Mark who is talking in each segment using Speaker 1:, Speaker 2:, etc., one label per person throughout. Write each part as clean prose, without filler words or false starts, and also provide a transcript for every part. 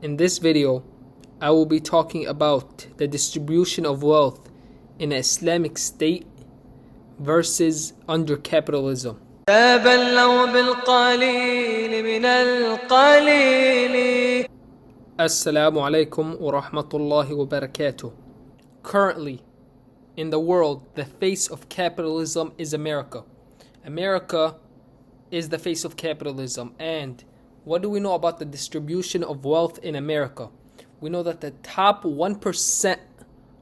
Speaker 1: In this video, I will be talking about the distribution of wealth in an Islamic state versus under capitalism. Assalamu alaikum wa rahmatullahi wa barakatuh. Currently, in the world, the face of capitalism is America. America is the face of capitalism. And what do we know about the distribution of wealth in America? We know that the top 1%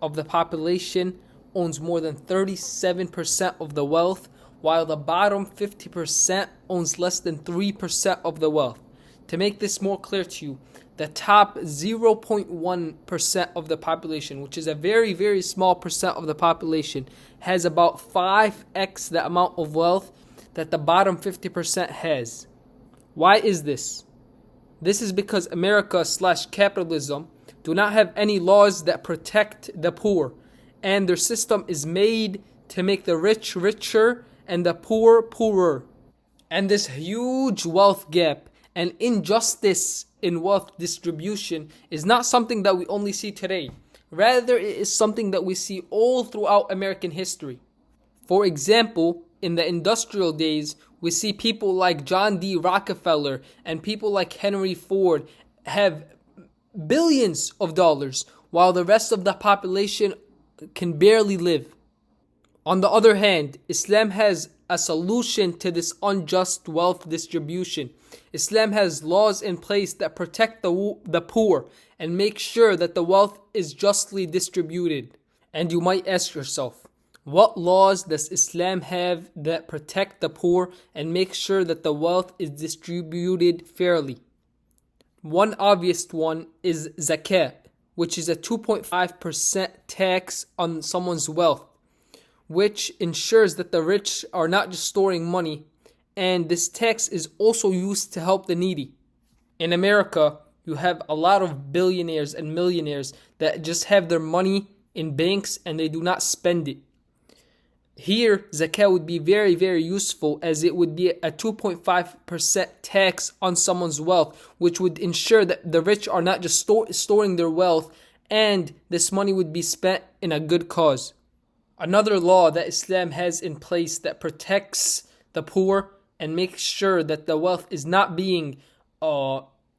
Speaker 1: of the population owns more than 37% of the wealth, while the bottom 50% owns less than 3% of the wealth. To make this more clear to you, the top 0.1% of the population, which is a very, very small percent of the population, has about 5x the amount of wealth that the bottom 50% has. Why is this? This is because America / capitalism do not have any laws that protect the poor, and their system is made to make the rich richer and the poor poorer. And this huge wealth gap and injustice in wealth distribution is not something that we only see today. Rather, it is something that we see all throughout American history. For example, in the industrial days, we see people like John D. Rockefeller and people like Henry Ford have billions of dollars, while the rest of the population can barely live. On the other hand, Islam has a solution to this unjust wealth distribution. Islam has laws in place that protect the poor and make sure that the wealth is justly distributed. And you might ask yourself, what laws does Islam have that protect the poor and make sure that the wealth is distributed fairly? One obvious one is zakat, which is a 2.5% tax on someone's wealth, which ensures that the rich are not just storing money, and this tax is also used to help the needy. In America, you have a lot of billionaires and millionaires that just have their money in banks and they do not spend it. Here, zakat would be very, very useful, as it would be a 2.5% tax on someone's wealth, which would ensure that the rich are not just storing their wealth, and this money would be spent in a good cause. Another law that Islam has in place that protects the poor and makes sure that the wealth is not being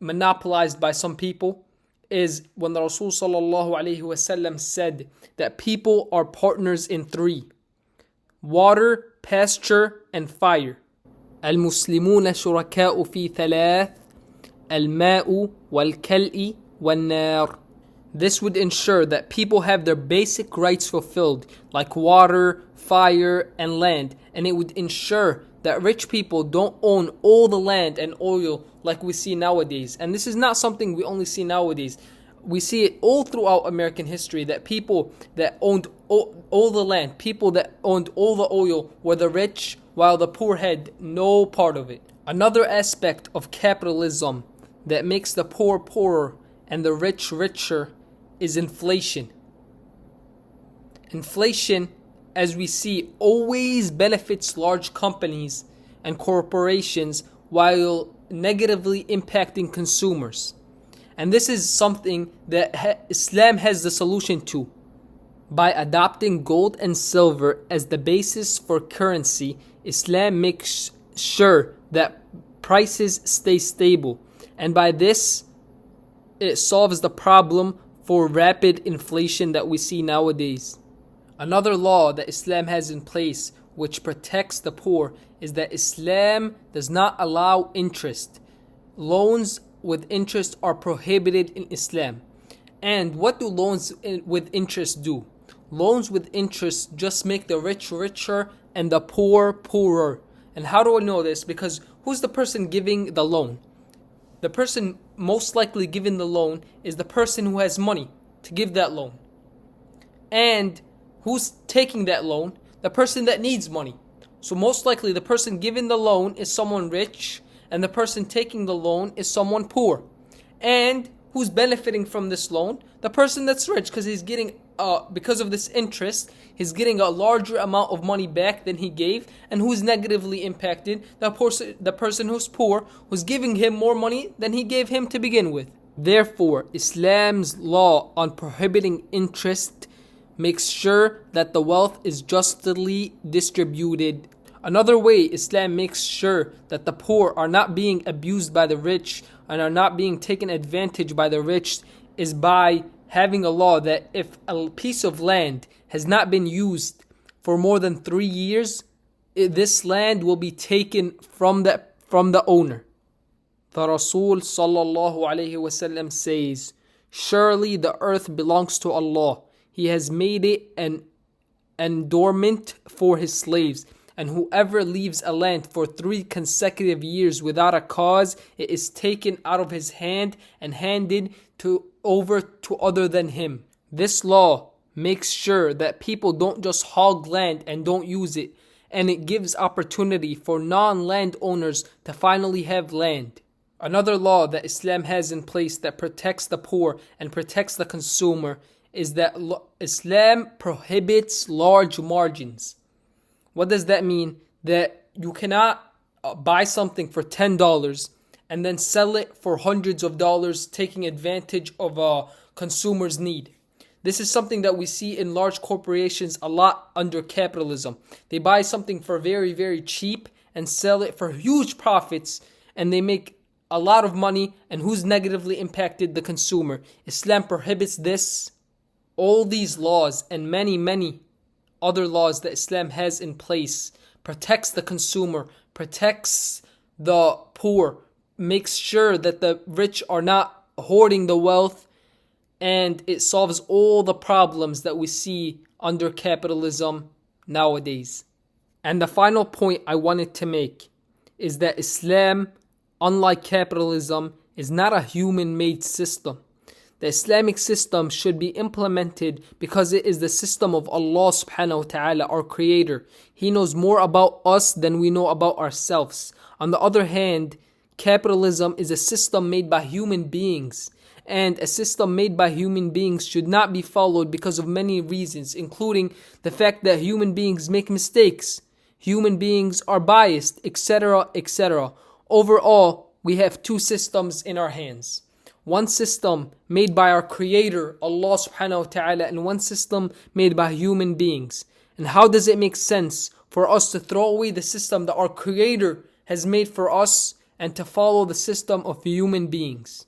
Speaker 1: monopolized by some people is when the Rasul ﷺ said that people are partners in three: water, pasture, and fire. المسلمون شركاء في ثلاث: الماء والكلء والنار. This would ensure that people have their basic rights fulfilled, like water, fire, and land, and it would ensure that rich people don't own all the land and oil like we see nowadays. And this is not something we only see nowadays. We see it all throughout American history, that people that owned all the land, people that owned all the oil were the rich, while the poor had no part of it. Another aspect of capitalism that makes the poor poorer and the rich richer is inflation. Inflation, as we see, always benefits large companies and corporations while negatively impacting consumers. And this is something that Islam has the solution to. By adopting gold and silver as the basis for currency, Islam makes sure that prices stay stable. And by this, it solves the problem for rapid inflation that we see nowadays. Another law that Islam has in place which protects the poor is that Islam does not allow interest. Loans with interest are prohibited in Islam. And what do loans with interest do? Loans with interest just make the rich richer and the poor poorer. And how do I know this? Because who's the person giving the loan? The person most likely giving the loan is the person who has money to give that loan. And who's taking that loan? The person that needs money. So most likely the person giving the loan is someone rich, and the person taking the loan is someone poor. And who's benefiting from this loan? The person that's rich, because he's getting because of this interest, he's getting a larger amount of money back than he gave. And who's negatively impacted? The person who's poor, who's giving him more money than he gave him to begin with. Therefore, Islam's law on prohibiting interest makes sure that the wealth is justly distributed. Another way Islam makes sure that the poor are not being abused by the rich and are not being taken advantage by the rich is by having a law that if a piece of land has not been used for more than 3 years, this land will be taken from the owner. The Rasul sallallahu alayhi wasallam says, "Surely the earth belongs to Allah. He has made it an endowment for his slaves, and whoever leaves a land for 3 consecutive years without a cause, it is taken out of his hand and handed over to other than him." This law makes sure that people don't just hog land and don't use it, and it gives opportunity for non-landowners to finally have land. Another law that Islam has in place that protects the poor and protects the consumer is that Islam prohibits large margins. What does that mean? That you cannot buy something for $10 and then sell it for hundreds of dollars, taking advantage of a consumer's need. This is something that we see in large corporations a lot under capitalism. They buy something for very, very cheap and sell it for huge profits, and they make a lot of money. And who's negatively impacted? The consumer. Islam prohibits this. All these laws and many, many other laws that Islam has in place protects the consumer, protects the poor, makes sure that the rich are not hoarding the wealth, and it solves all the problems that we see under capitalism nowadays. And the final point I wanted to make is that Islam, unlike capitalism, is not a human-made system. The Islamic system should be implemented because it is the system of Allah subhanahu wa ta'ala, our creator. He knows more about us than we know about ourselves. On the other hand, capitalism is a system made by human beings. And a system made by human beings should not be followed because of many reasons, including the fact that human beings make mistakes. Human beings are biased, etc., etc. Overall, we have 2 systems in our hands. One system made by our creator, Allah subhanahu wa ta'ala, and one system made by human beings. And how does it make sense for us to throw away the system that our creator has made for us and to follow the system of human beings?